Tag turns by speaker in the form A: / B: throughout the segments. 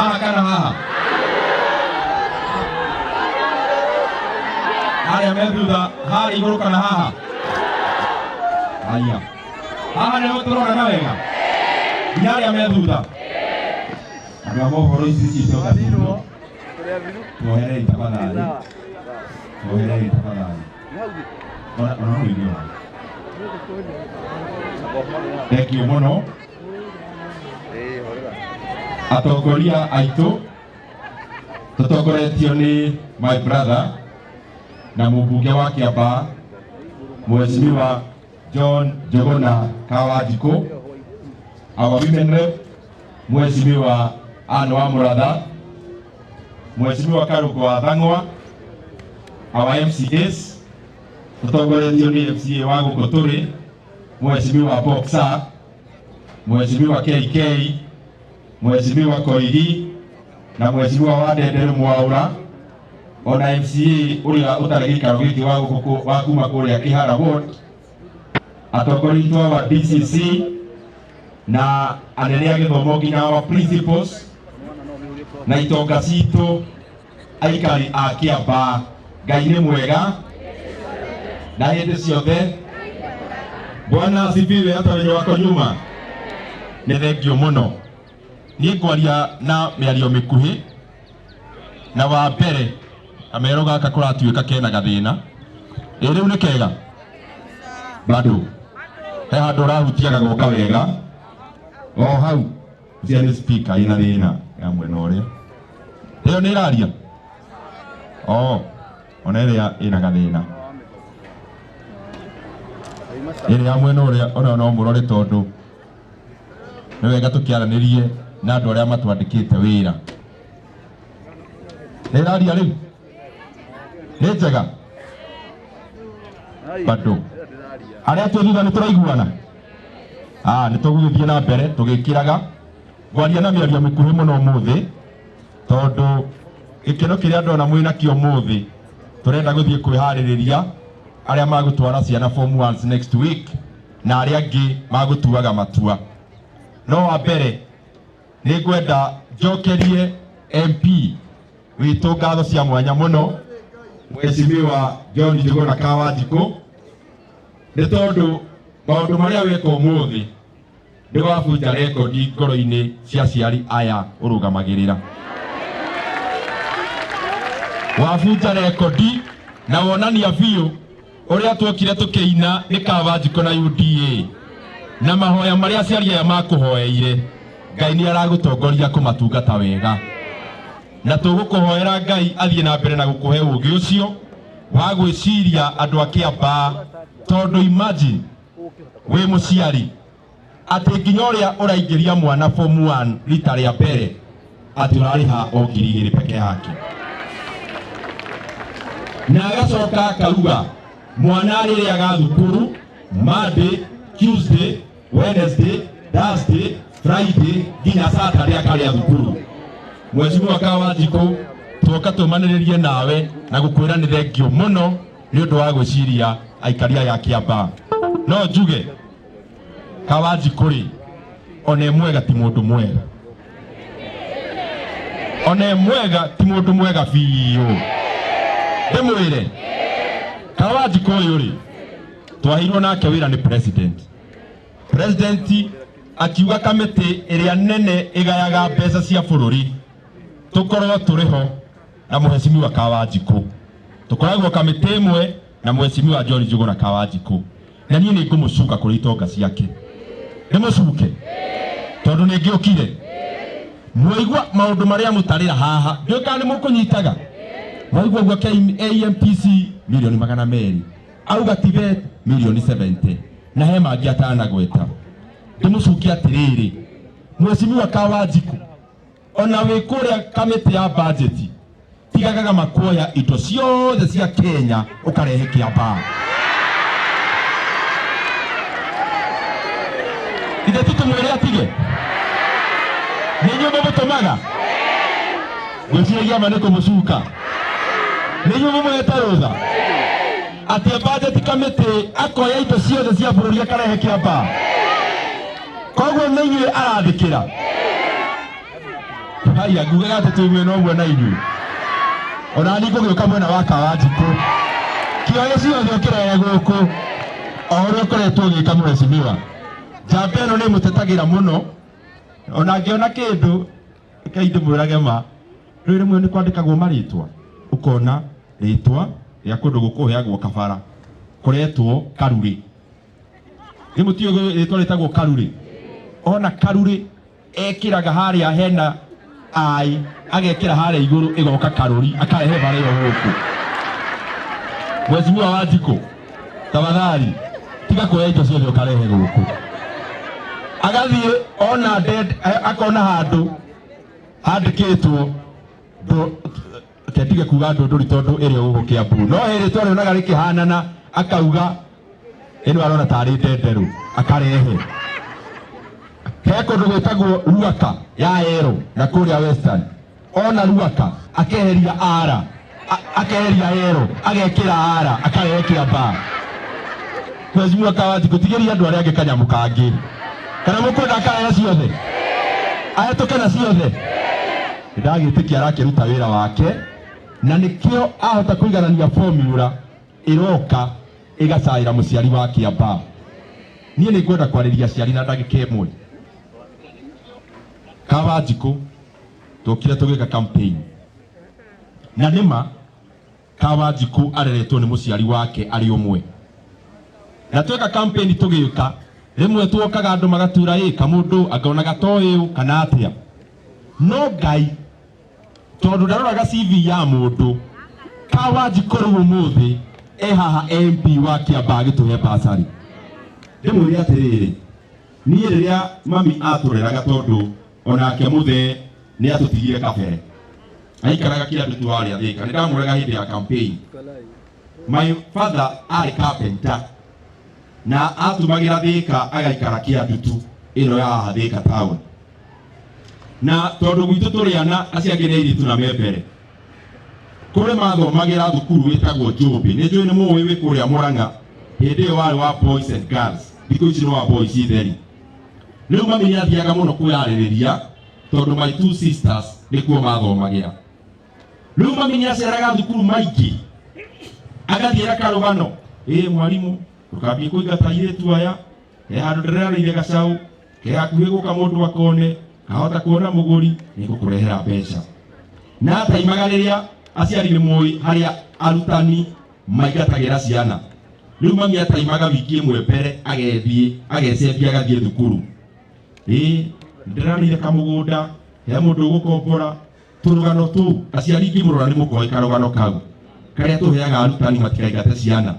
A: Haha kana haha. Haya methutha, haha iguru kana haha. Haya. Haha ni turona na wega. Haya methutha. Andũ a mohoro ici citũ gathiru. Tuoherei tafadhali. Tuoherei tafadhali. Ona huyo. Thank you muno. Atongoria aitu tutongoretio ni my brother na mũmbunge wa Kiambaa Mheshimiwa John Njuguna Kawajiko, our women rep Mheshimiwa Anne wa Muratha, Mheshimiwa Karuko wa Thang'wa, our MCAs tutongoretio ni MCA wa Gukuturi Mheshimiwa Boxer, Mheshimiwa KK, Mheshimiwa Koigi na Mheshimiwa Wadendere Mwaura, ona MCA uria utari gikaro giki wa kuma kuria Kihara Ward, atongoria wa DCC na anene a githomo nginya wa principals na itonga citu aikari a Kiambaa. Ngai ni mwega na hindi ciothe. Bwana asifiwe. Hata wenye wako nyuma ni thengio muno. Ni kwaria na miario mikuhi na wa mbere kamero gaka kuratuika kena gathina riu ni kega bado he handu rahutia gagoka wega o hau cia ni speaker ina thina ya mwena uria iyo ni iraria ona iria ina gathina iri ya mwena uria ona no murore tondu ni wega tukiaranirie na andu aria matwandikite wira. Iraria riu ni njega bado aria twithutha ni turaiguana ni tugithie na mbere tugikiraga gwaria na miario mikuhi muno muthi tondu ikiro kiria ndona mwina kio muthi turenda guthie kwihaririria aria magutwara ciana form 1 next week na aria angi magutuaga matua. No wa mbere ni ngwenda njokerie MP witu ngatho cia mwanya muno Mheshimiwa John Njuguna Kawajiko ni tondu maundu maria weka umuthi ni wabunja rekodi ngoro-ini cia ciari aya urugamagirira. Wabunja rekodi na wonania biu uria twokire tukiina ni Kawajiko na UDA na mahoya maria ciari aya makuhoeire. Ngai ni aragutongoria kumatungata wega na tugukuhoera Ngai athie na mbere na gukuhe ugi ucio wa gwiciria andu a Kiambaa tondu imagine we muciari ati nginya uria uraingiria mwana form 1 rita ria mbere ati urariha o 2,000 peke yake na agacoka akaruga mwana aririaga thukuru Monday, Tuesday, Wednesday, Thursday, Friday nginya Saturday akaria thukuru. Mheshimiwa Kawajiko tuoka tumaniririe nawe na gukwira ni thengio muno ni undu wa gwiciria aikaria ya Kiambaa. No njuge Kawajiko ri one mwega ti mundu mwega, one mwega ti mundu mwega biu. Ndimwire Kawajiko uyu ri twahirwo nake wira ni president akiuga kamiti iria nene igayaga mbeca cia bururi tukorwo turiho na Mheshimiwa Kawajiko, tukoragwo kamiti imwe na Mheshimiwa John Njuguna Kawajiko, na nie ni ngumucuka kuri itonga ciake ndimucuke tondu ni ngiukire mwaigua maundu maria mutarira haha nduka ni mukunyitaga mwaigua gwa AMPC milioni 200 auga TVET milioni 70 na he mangi atana gweta ndimucuki atiriri Mheshimiwa Kawajiko ona we kuria kamiti ya budget tigagaga makuoya indo ciothe cia Kenya ukarehe Kiambaa. Ide tutumwire atige ninyo mubutumaga gwiciria maniko mucuka ninyo mumweta rutha ati budget committee akoya indo ciothe cia bururi akarehe Kiambaa. Koguo ninyo arathikira haya ngugaga ati twimwe no mwe na inyu ona ni kugioka mwena wa Kawajiko kioyo cio kirere guku oro koretwo gika mwecimiwa jambe no ni mutetagira muno ona ngiona kindu kainde mwirage ma riu rimwe ni kwandikagwo maritwa ukona ritwa ya kundu gukuheagwo kabara kuretwo Karuri nimutio ritwa ritagwo Karuri ona Karuri ekiraga haria hena ai agekira haria iguru igoka Karuri akarehe bare yo huku mwecimiwa Wanjiko tafadhali tiga kuya indo ciothe ukarehe guku agathie ona dead akona handu handikitwo ketige kuga ndunduri tondu iri guku Kiambu no hiri twari onaga rikihanana akauga ino arona tari ndenderu akarehe he kundu gwitagwo Ruaka ya Yero na kuria Western ona Ruaka akeheria ara akeheria Yero agekira ara akarehe Kiamba mwecimiwa Kawajiko tigiria andu aria angi kanyamu kangi kana mukwenda akarehe ciothe ahituke na ciothe ndagitikia arakiruta wira wake na nikio ahota kuiganania formula iroka igacaira muciari wa Kiamba nie ni ngwenda kwariria ciari na ndagika imwe Kawajiko tukire tugika campaign na nima Kawajiko areretwo ni muciari wake ari umwe na tweka campaign tugika rimwe twokaga andu magatura kamundu agonaga toyu kana atia no Ngai tondu ndaroraga CV ya mundu Kawajiko riu umuthi haha MP wa Kiamba agituhe basari ndimwire atiriri nie riria mami atureraga tondu onake muthe ni atutigire kabere aikaraga kiandu tu aria thika ndamurega hindi ya campaign my father ari carpenter na atumagira thika agaikara kiandu tu ino ya thika town na tondu gwitu turiana aciangire iritu na membere kure mathomagira thukuru witagwo Njumbi ni njui ni muwi wi kuria Murang'a hindi wari wa boys and girls because you know wa boys itheri riu mami ni athiaga muno kwirariria tondu my two sisters nikuo mathomagira riu mami ni aceraga thukuru maingi agathiira karugano mwarimu tukambie kuigata iretu aya handu ndirarire gacau ke hakuhi guka mundu akone kahota kuona muguri ni gukurehera mbeca na taimaga riria aciari ni moi haria arutani maigatagira ciana riu mami ataimaga wiki imwe mbere agethie agecembia agathie thukuru ndirarire kamugunda he mundu gukombora turugano tu aciari ngimurora ni mukoi karugano kau karia tuheaga arutani matikaigate ciana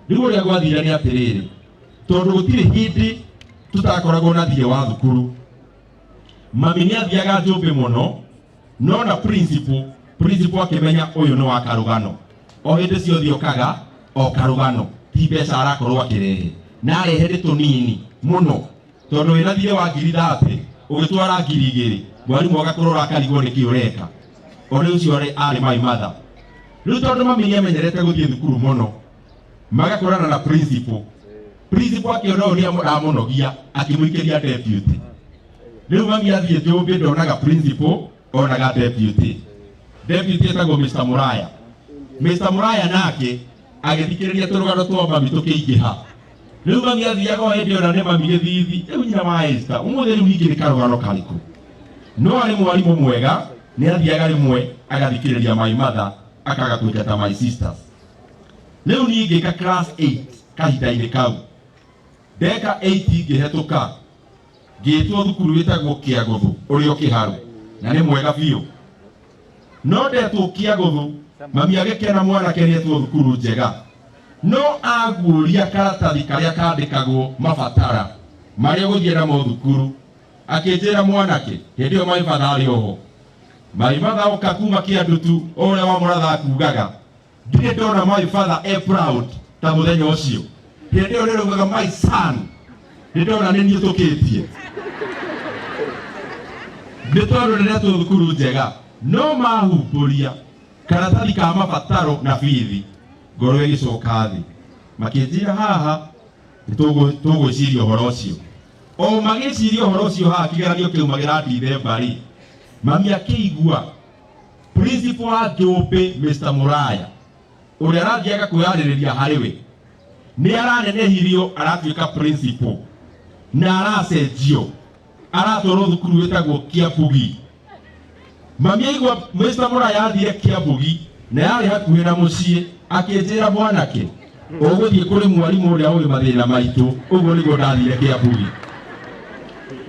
A: riu ria gwathira ni atiriri tondu gutire hindi tutakoragwo na thie wa thukuru mami ni athiaga Njumbi muno no na principal akimenya uyu ni wa karugano o hindi ciothe okaga o karugano ti mbeca arakorwo akirehe na arehe tunini muno tondu wina thie wa 30 ugitwara 2,000 mwarimu agakorwo akarigwo niki ureka ori ucio ari my mother riu tondu mami ni amenyerete guthie thukuru muno magakorana na principal akiona uria aramunogia akimuikiria deputy riu mami athie Njumbi ndonaga principal onaga deputy etagwo Mr. Muraya nake agithikiriria turugano twa mami tukiingiha riu mami athiaga o hindi ona ni mami githithi riu nyina wa Esther umuthi riu ningi ni karugano kariku no ari mwarimu mwega ni athiaga rimwe agathikiriria my mother akaga kujata my sisters riu ningi ka class 8 kahinda-ini kau ndeka 8 ngihituka ngitwo thukuru witagwo Kiaguthu urio Kiharu na ni mwega biu no ndetwo Kiaguthu mami agikena mwanake nietwo thukuru njega no aguria karatathi karia kandikagwo mabatara maria guthie namo thukuru akinjira mwanake hindi yo my father ari oho my father ukakuma kiandu tu ore wa muratha akugaga ndire ndona my father proud ta muthenya ucio hindi yo rirugaga my son ndona ni niĩ tukitie nditondu niretwo thukuru njega no mahumburia karatathi ka mabataro na bithi ngoro igicoka thi makinjira haha tugwiciria uhoro ucio o magiciria uhoro ucio haha kigeranio kiu magira ndithemba ri mami akĩigua principal wa Njũmbĩ Mr. Mũraya ũrĩa arathiaga kwĩharĩrĩria harĩ we nĩ aranenehirio aratuĩka principal na aracenjio aratwarwo thukuru wĩtagwo Kĩambugi. Mami aigua Mr. Mũraya athire Kĩambugi na yarĩ hakuhĩ na mũciĩ akĩnjĩra mwanake ũgũthiĩ kũrĩ mwarimũ ũrĩa ũĩ mathĩna maitũ, ũguo nĩguo ndathire Kĩambugi.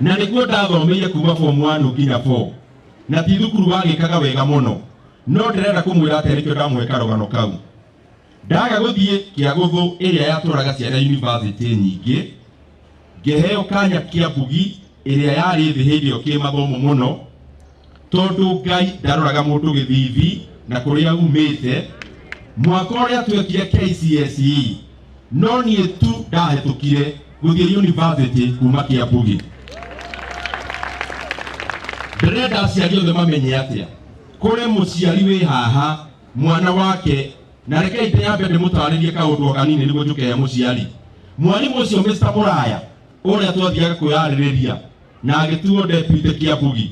A: Na nĩguo ndathomeire kuma form 1 nginya 4 na ti thukuru wagĩkaga wega mũno, no ndĩrenda kũmwĩra atĩ nĩkĩo ndamũhe karũgano kau. Ndaga gũthiĩ Kĩagũthũ ĩrĩa yatũraga ciana university nyingĩ, ngĩheo kanya Kĩambugi ĩrĩa yarĩ thĩ hĩndĩ ĩyo kĩmathomo mũno, tondũ Ngai ndaroraga mũndũ gĩthithi na kũrĩa umĩte. Mwaka ũrĩa twekire KCSE no niĩ tu ndahĩtũkire gũthiĩ university kuma Kĩambugi. Ndĩrenda aciari othe mamenye atĩa kũrĩ mũciari wĩ haha mwana wake, na rekei ndĩambe ndĩmũtarĩrie kaũndũ kanini nĩguo njũke he mũciari. Mwarimũ ũcio Mr. Mũraya ũrĩa twathiaga kwĩharĩrĩria na agĩtuo deputy Kĩambugi,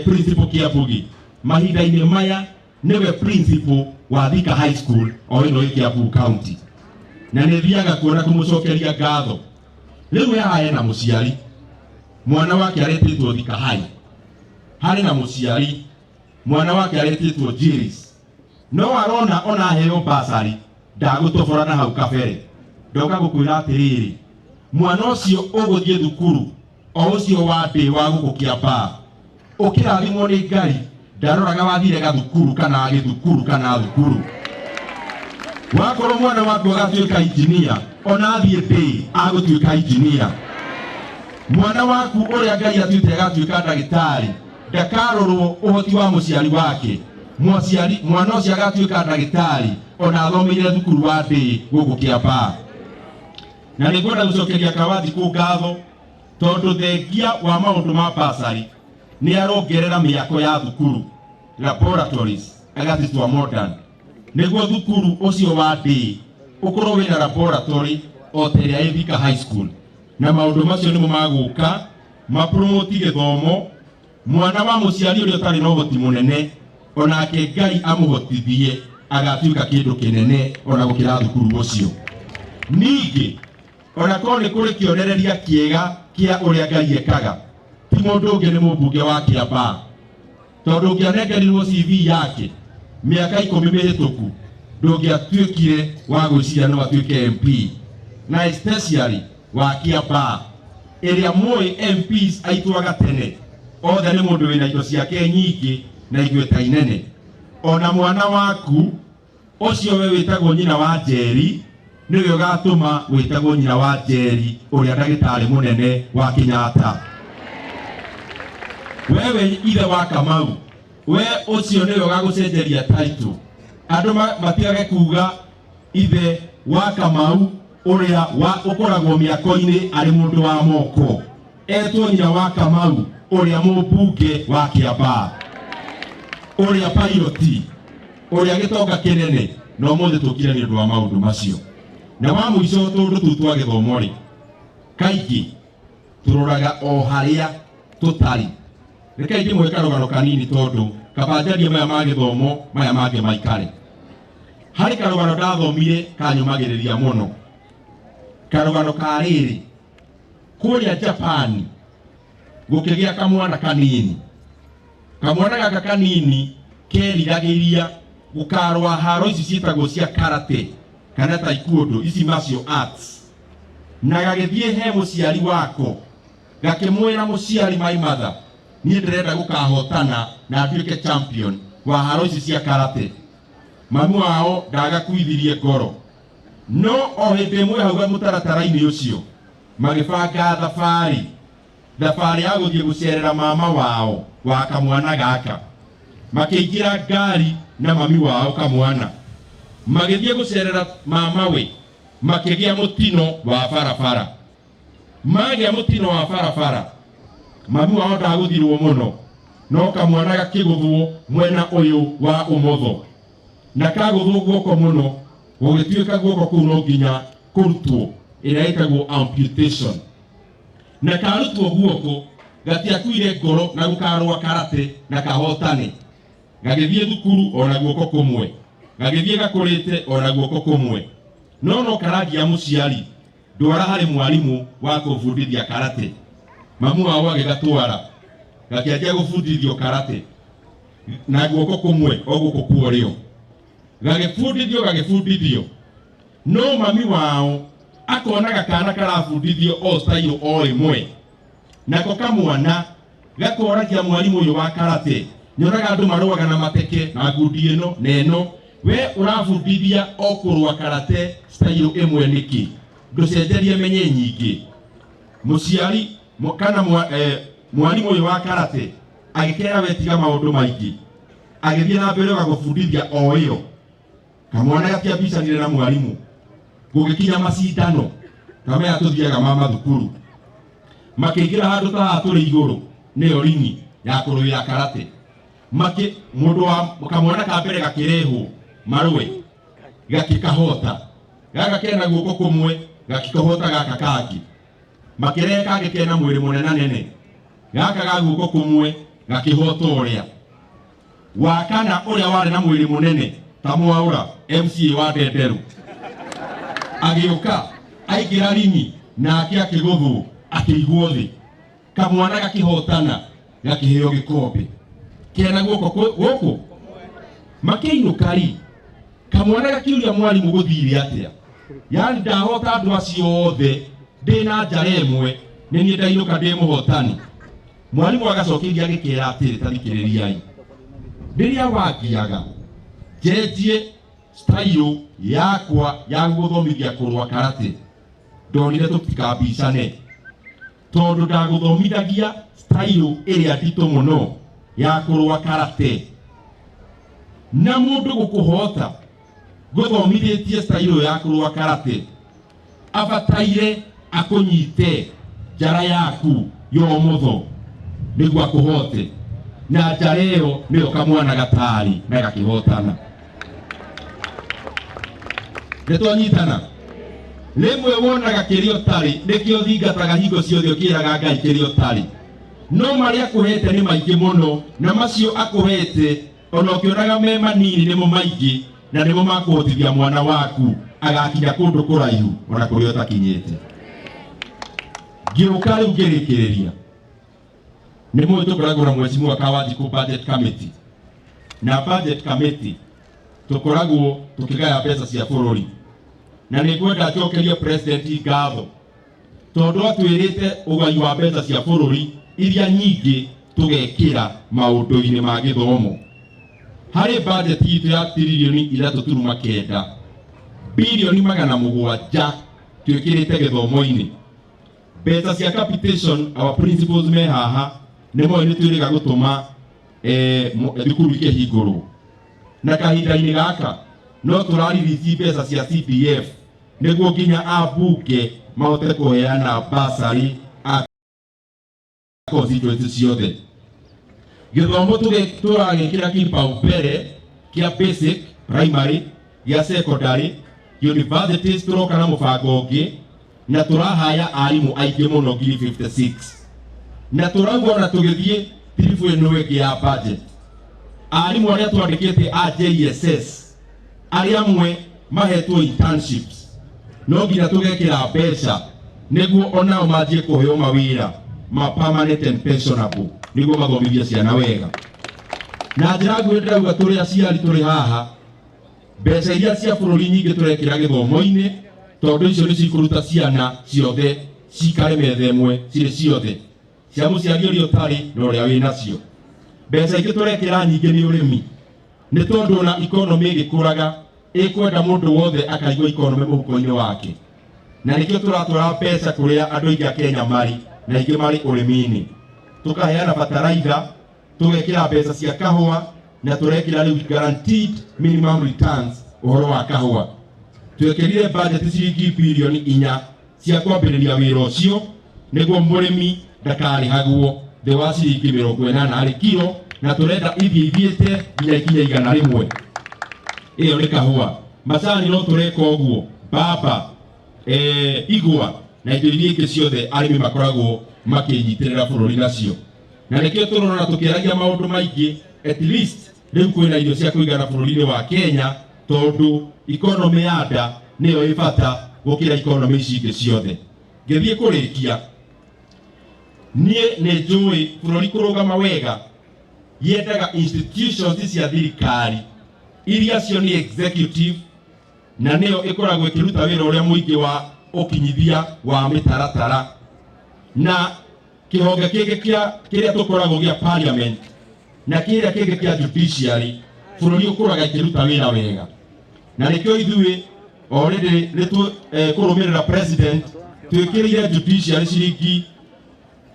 A: principal Kĩambugi, mahinda-inĩ maya nĩwe principal wa Thika High School o ĩno ĩ Kĩambu County, na nĩ thiaga kuona kũmũcokeria ngatho. Rĩu haha hena mũciari mwana wake aretĩtwo Thika High, harĩ na mũciari mwana wake aretĩtwo Jiris, no arona ona heo basari ndagũtobora na hau kabere. Ndoka gũkwĩra atĩrĩrĩ, mwana ũcio ũgũthiĩ thukuru o ũcio wa ndĩ wa gũkũ Kĩamba, ũkĩrathimwo nĩ Ngai, ndaroraga wathire gathukuru kana gĩthukuru kana thukuru. Wakorwo mwana waku agatuĩka injinia, ona athiĩ ndĩ agũtuĩka injinia. Mwana waku ũrĩa Ngai atuĩte agatuĩka ndagĩtarĩ, ndakarorwo ũhoti wa mũciari wake. Mwana ũcio agatuĩka ndagĩtarĩ ona athomeire thukuru wa ndĩ gũkũ Kĩamba. Na nĩngwenda gũcokeria Kawathikũ ngatho tondũ thengia wa maũndũ ma basari nĩ arongerera mĩako ya thukuru, laboratories agatitwa modern, nĩguo thukuru ũcio wa ndĩ ũkorwo wĩna laboratory o ta ĩrĩa ĩ Thika High School. Na maũndũ macio nĩmo magũka mapromote gĩthomo. Mwana wa mũciari ũrĩa ũtarĩ na ũhoti mũnene onake Ngai amũhotithie agatuĩka kĩndũ kĩnene ona gũkĩra thukuru ũcio. Ningĩ ona korwo nĩ kũrĩ kĩonereria kĩega kĩa ũrĩa Ngai ekaga, ti mũndũ ũngĩ nĩ mũmbunge wa Kĩamba, tondũ ũngĩanengerirwo CV yake mĩaka 10 mĩhĩtũku ndũngĩatuĩkire wa gwĩciria no atuĩke MP, na especially wa Kĩamba ĩrĩa mũĩ MPs aitwaga tene othe nĩ mũndũ wĩna indo ciake nyingĩ na igweta inene. Ona mwana waku ũcio we wĩtagwo nyina wa Njeri nĩwe ũgatũma wĩtagwo nyina wa Njeri ũrĩa ndagĩtarĩ mũnene wa Kenyatta. Wewe ithe wa Kamau, we ũcio nĩwe ũgagũcenjeria title. Andũ matigage kuga ithe wa Kamau ũrĩa ũkoragwo mĩako-inĩ arĩ mũndũ wa moko, etwo nyina wa Kamau ũrĩa mũmbunge wa Kĩamba, ũrĩa piloti, ũrĩa gĩtonga kĩnene. No mũthĩ tũkire nĩ ũndũ wa maũndũ macio. Na wa mũico tũndũ tũu twa gĩthomo-rĩ, kaingĩ tũroraga o harĩa tũtarĩ. Rekei ndĩmũhe karũgano kanini tondũ kabanjaria maya ma gĩthomo maya mangĩ maikare. Harĩ karũgano ndathomire kanyumagĩrĩria mũno. Karũgano ka rĩrĩ, kũrĩa Japan gũkĩgĩa kamwana kanini. Kamwana gaka kanini keriragĩria gũkarwa haro ici ciĩtagwo cia karate kana taekwondo, ici martial arts. Na gagĩthiĩ he mũciari wako gakĩmwĩra mũciari, my mother, niĩ ndĩrenda gũkahotana na nduĩke champion wa haro ici cia karate. Mami wao ndagakuithirie ngoro, no o hĩndĩ ĩmwe hau mũtaratara-inĩ ũcio magĩbanga thabarĩ ya gũthiĩ gũcerera mama wao wa kamwana gaka. Makĩingĩra ngari na mami wao kamwana, magĩthiĩ gũcerera mama we, makĩgĩa mũtino wa barabara. Magĩa mũtino wa barabara, mami wao ndagũthirwo mũno, no kamwana gakĩgũthwo mwena ũyũ wa ũmotho, na kagũthwo guoko mũno gũgĩtuĩka guoko kũu no nginya kũrutwo, ĩrĩa ĩtagwo amputation. Na karutwo guoko gatiakuire ngoro na gukarwa karate na kahotane gagithie thukuru ona guoko kumwe gagithie gakurite ona guoko kumwe no karagia muciari ndwara hari mwarimu wa kufundithia karate mamu wao agigatwara gakianjia gufundithio karate na guoko kumwe oguko kuorio gagifundithio no mami wao akona gakana karafundithio o style o imwe nako kamwana gakoragia mwarimu uyu wa karate nyonaga andu maruaga na mateke na ngundi ino neno we urafundithia okurwa karate style imwe niki nducenjerie menye nyingi muciari kana mwarimu uyu wa karate agikera wetiga maundu maingi agithie na mbere gagufundithia o iyo kamwana gatiambicanire na mwarimu gugikinya macindano kama yatuthiaga mama thukuru makigira handu ta turi iguru niyo ringi ya kuruya karate mundu wa kamwana ka mbere gakirehu marwe gakikahota gaga kena guoko kumwe gakikahota gaka kaki makireka gikena mwiri munene nene gaka ga guoko kumwe gakihota uria wakana uria wari na mwiri munene tamwaura MC wa Ndenderu agioka aigira ringi na akiguthu akigwo thi kamwana gakihotana gakiheo gikombe kena guoko guku makiinukari kamwana gakiuria mwarimu guthire atia yani ndahota andu acio othe ndina njara imwe nini ndainuka ndi muhotani mwarimu agacokiria agikira atiri tathikiririai ndiria wagiaga njenjie style yakwa ya guthomithia kurwa karate ndonire tutikambicane tondu ndaguthomithagia style iria ndito muno ya kurwa karate na mundu gukuhota guthomithitie style ya kurwa karate abataire akunyite njara yaku yomutho niguo akuhote na njara iyo niyo kamwana gatari na gakihotana netwanyitana rimwe wonaga kirio tari nikio thingataga hingo ciothe ukiraga Ngai kirio tari no maria akuhete ni maingi muno na macio akuhete ona ukionaga me manini nimo maingi na nimo makuhotithia mwana waku agakinya kundu kuraihu ona kuria utakinyite giuka riu ngirikiriria ni mwe tukoragwo na mheshimiwa Kawanjiku budget committee na budget committee tukoragwo tukigaya pesa cia bururi na nikwenda njokerie president ngatho tondu atwirite ugai wa mbeca cia bururi iria nyingi tugekira maundu-ini ma githomo hari budget itu ya trilioni 3.9 bilioni 700 twikirite githomo-ini mbeca cia capitation our principles me haha nimo ni twiriga gutuma thukuru ikihingurwo na kahinda-ini gaka no turaririthi mbeca cia CDF niguo nginya ambunge mahote kuheana basari a constituency ciothe githomo turagikira kipaumbele kia basic primary ya secondary universities turoka na mubango ungi na turahaya arimu aingi muno 56 na turauga na tugithie tirifu ino wingi ya budget arimu aria twandikite a JSS aria amwe mahetwo internships no nginya tugekira mbeca niguo onao manjie kuheo mawira ma permanent and pensionable niguo mathomithie ciana wega na njira nguhĩ ndĩrauga tũrĩ aciari tũrĩ haha mbeca iria cia bũrũri nyingĩ tũrekĩra gĩthomo-inĩ tondu icio nĩ cikũruta ciana ciothe cikare metha ĩmwe cirĩ ciothe cia mũciari ũrĩa ũtarĩ na ũrĩa wĩ nacio mbeca ingĩ tũrekĩra nyingĩ nĩ ũrĩmi nĩ tondu ona economy ĩgĩkũraga ĩkwenda mũndũ wothe akaigua economy mũhuko-inĩ wake na nĩkĩo tũratwara mbeca kũrĩa andũ aingĩ a Kenya marĩ na ingĩ marĩ ũrĩmi-inĩ tukaheana bataraitha tugekĩra mbeca cia kahũa na tũrekĩra rĩu guaranteed minimum returns ũhoro wa kahũa twekĩrire budget ciringi bilioni 4 cia kwambĩrĩria wĩra ũcio nĩguo mũrĩmi ndakarĩhagwo thĩ wa ciringi 80 harĩ kilo na tũrenda ithiĩte nginya ikinya 100 ĩyo nĩ kahũa macani no tũreka ũguo mbamba igwa na indo iria ingĩ ciothe arĩmi makoragwo makĩnyitĩrĩra bũrũri nacio na nikio turona tukiragia maundu maingi at least riu kwina irio cia kuigana bururi-ini wa Kenya tondu economy ya nda niyo ibata gukira economy ici ingi ciothe. Ngithie kurikia nie ni njui bururi kurugama wega yendaga institutions cia thirikari iria cio ni executive na niyo ikoragwo ikiruta wira uria muingi wa ukinyithia wa mitaratara na kihonge kingi kiria tukoragwo gia parliament na kiria kingi kia judiciary bururi ukuraga ikiruta wira wega na nikio ithui already nitu kurumirira president twikirire judiciary ciringi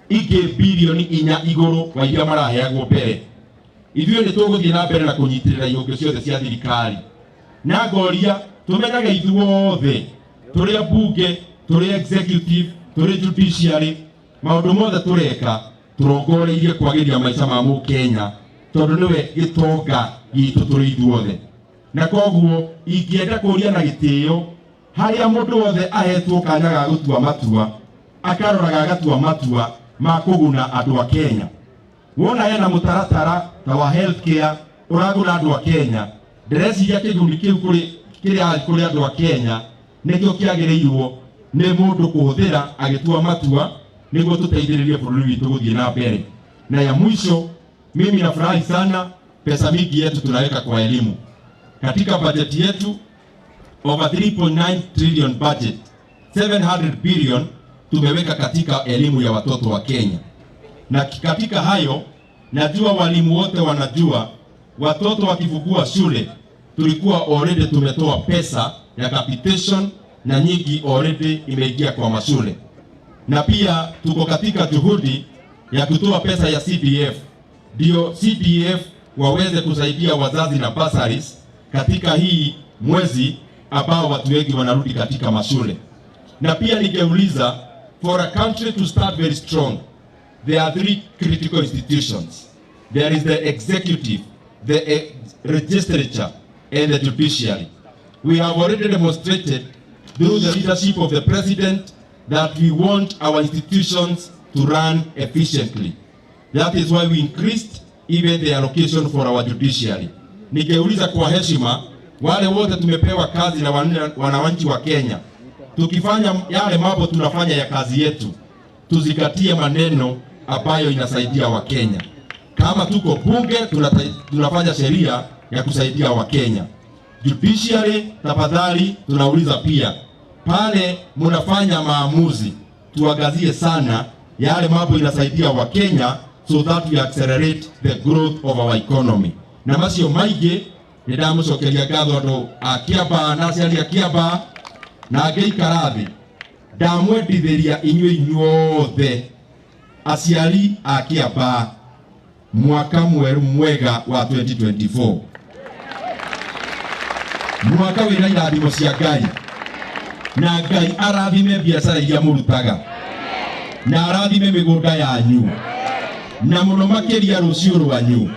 A: ingi bilioni 4 iguru wa iria maraheagwo mbere. Ithuĩ nĩ tũgũthiĩ na mbere na kũnyitirĩra ihonge ciothe cia thirikari na ngoria tũmenyaga ithuothe tũrĩ ambunge tũrĩ executive tũrĩ judiciary maũndũ mothe tũreka tũrongoreirie kwagĩria maica ma Mũkenya tondũ nĩwe gĩtonga gitũ tũrĩ ithuothe. Na koguo ingĩenda kũria na gĩtĩo harĩa mũndũ wothe ahetwo kanya ga gũtua matua akaroraga agatua matua ma kũguna andũ a Kenya. Wona yana mutaratara ta wa healthcare uragura andũ a Kenya ndĩreciria kĩguni kĩu kũrĩ andũ a Kenya nĩkĩo kĩagĩrĩirwo nĩ mũndũ kũhũthĩra agĩtua matua nĩguo tũteithĩrĩrie bũrũri witũ gũthiĩ na mbere. Na ya mwisho, mimi nafurahi sana pesa mingi yetu tunaweka kwa elimu. Katika budget yetu over 3.9 trillion budget, 700 billion tumeweka katika elimu ya watoto wa Kenya. Na katika hayo najua walimu wote wanajua watoto wakifungua shule tulikuwa already tumetoa pesa ya capitation na nyingi already imeingia kwa mashule. Na pia tuko katika juhudi ya kutoa pesa ya CDF ndio CDF waweze kusaidia wazazi na bursaries katika hii mwezi ambao watu wengi wanarudi katika mashule. Na pia ningeuliza, for a country to start very strong there are 3 critical institutions. There is the executive, the legislature and the judiciary. We have already demonstrated through the leadership of the president that we want our institutions to run efficiently. That is why we increased even the allocation for our judiciary. Ningeuliza kwa heshima wale wote tumepewa kazi na wananchi wa Kenya, tukifanya yale mambo tunafanya ya kazi yetu, tuzingatie maneno ambayo inasaidia wa Kenya. Kama tuko bunge tunafanya sheria ya kusaidia wa Kenya. Judiciary tafadhali tunauliza pia pale mnafanya maamuzi tuangazie sana yale mambo inasaidia wa Kenya so that we accelerate the growth of our economy. Na macio maige ndamucokeria ngatho andũ a Kiamba na aciari a Kiamba na ngeikarathi ndamwendithĩria inyuĩ inyuothe aciari a Kiamba mwaka mweru mwega wa 2024. Mwaka wĩna irathimo cia Ngai na Ngai arathime biacara iria mũrutaga na arathime mĩgũnda yanyu na mũno makĩria rũciũ rwanyu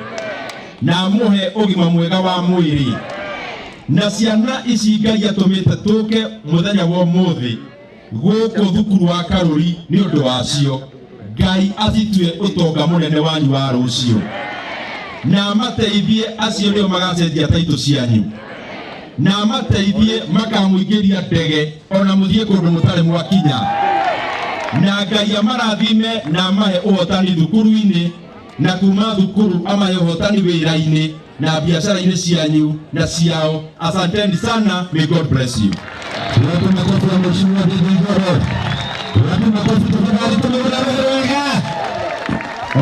A: na muhe ũgima mwega wa mwĩrĩ na ciana ici Ngai atũmĩte tũke mũthenya wa ũmũthĩ gũkũ thukuru wa Karũri nĩ ũndũ wacio. Ngai acitue ũtonga mũnene wanyu wa rũciũ na mateithie acio nĩo magacenjia taitũ cianyu na mateithie makamũingĩria ndege ona mũthiĩ kũndũ mũtarĩ mwakinya na Ngai amarathime na amahe ũhotani thukuru-inĩ na kuma thukuru amahe ũhotani wĩra-inĩ na biacara-inĩ cianyu na ciao. Asanteni sana. May God bless you.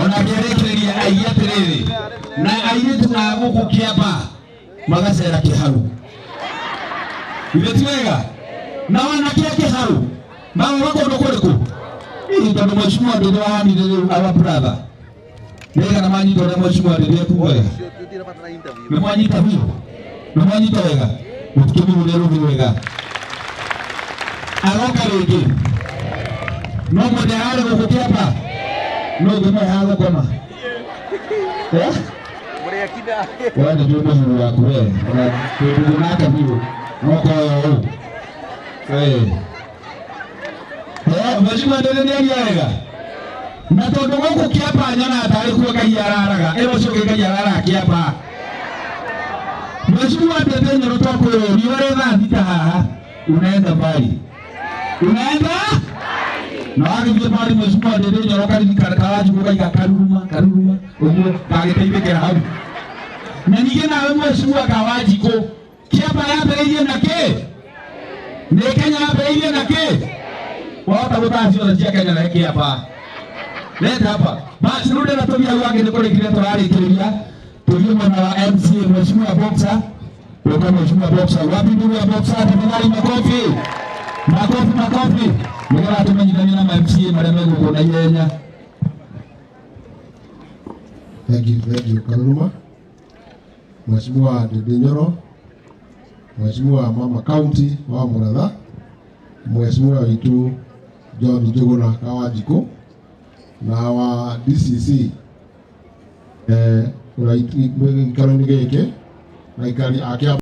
B: Ona kĩrĩkĩrĩria aiyatirĩrĩ na airĩtu na gũkũ Kĩamba magacera kĩharu ithetiwega na wanake kĩharu nao wakũndũ kũrĩkũ tondũ mheshimiwa ndũthĩ wahanire rĩu our brother nĩga na manyita ũrĩa mheshimiwa ndũthĩ ekuwega nĩ mwanyita biũ nĩ mwanyita wega mũtikĩmĩrũrĩa rũthĩ wega aroka rĩngĩ no mwende harĩ gũkũ Kĩamba no ngĩmwe haga koma wanda ndio mũhuru waku we na tũndũ nake biũ no koyo mheshimiwa ndũthĩ nĩ aria wega Na tondu guku kiapa nyona atari kuo Ngai araraga ero cio Ngai araraga kiapa. Mheshimiwa Ndindi Nyoro toko riore thita haha unaenda mbali. Unaenda? Na wagithie mbali Mheshimiwa Ndindi Nyoro karirikana Kawajiko gaiga karuruma uguo gagiteithikira hau. Na ningĩ nawe Mheshimiwa Kawajiko kiapa yambĩrĩirie na kĩ? Nĩ Kenya yambĩrĩirie na kĩ? Wahota gũtaha ciothe cia Kenya na kiapa. Leta hapa. Basi rudi na tumia wake ndio kile tunarĩkĩrĩria. Tulie mwana wa MCA Mheshimiwa Boxer. Kwa Mheshimiwa Boxer. Wapi ndio ya Boxer? Tafadhali makofi. Makofi. Ngira tumanyitania na MCA marĩa megũkũ na ihenya.
C: Thank you Kaluma. Mheshimiwa Ndindi Nyoro. Mheshimiwa Mama County wa Muratha. Mheshimiwa witu John Jogona Kawajiko na wa DCC right kanuni geke na ikari akia